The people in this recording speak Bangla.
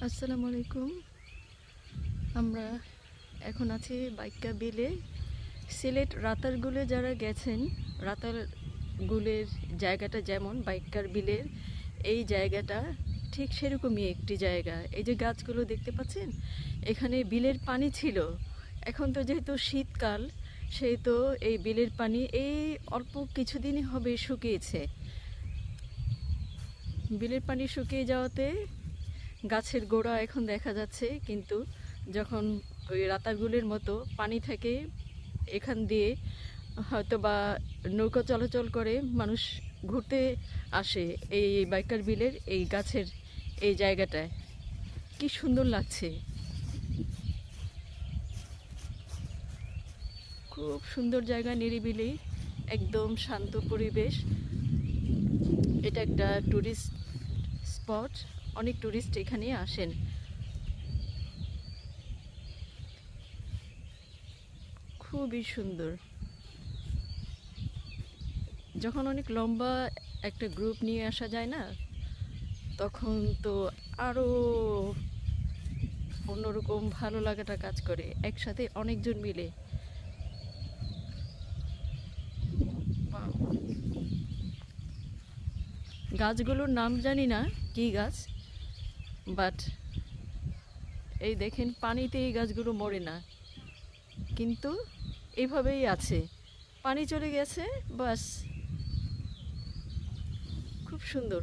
আসসালামু আলাইকুম। আমরা এখন আছি বাইক্কা বিলে। সিলেট রাতারগুলে যারা গেছেন, রাতারগুলের জায়গাটা যেমন বাইক্কার বিলের এই জায়গাটা ঠিক সেরকমই একটি জায়গা। এই যে গাছগুলো দেখতে পাচ্ছেন, এখানে বিলের পানি ছিল। এখন তো যেহেতু শীতকাল, সেই তো এই বিলের পানি এই অল্প কিছুদিনই হবে শুকিয়েছে। বিলের পানি শুকিয়ে যাওয়াতে গাছের গোড়া এখন দেখা যাচ্ছে, কিন্তু যখন ওই রাতারগুলের মতো পানি থাকে এখান দিয়ে হয়তো বা নৌকা চলাচল করে, মানুষ ঘুরতে আসে এই বাইকার বিলের এই গাছের এই জায়গাটায়। কি সুন্দর লাগছে, খুব সুন্দর জায়গা, নিরিবিলি, একদম শান্ত পরিবেশ। এটা একটা ট্যুরিস্ট স্পট, অনেক ট্যুরিস্ট এখানে আসেন। খুবই সুন্দর। যখন অনেক লম্বা একটা গ্রুপ নিয়ে আসা যায় না, তখন তো আরও অন্যরকম ভালো লাগাটা কাজ করে, একসাথে অনেকজন মিলে। গাছগুলোর নাম জানি না কি গাছ, বাট এই দেখেন পানিতে এই গাছগুলো মরে না, কিন্তু এইভাবেই আছে। পানি চলে গেছে, বাস, খুব সুন্দর।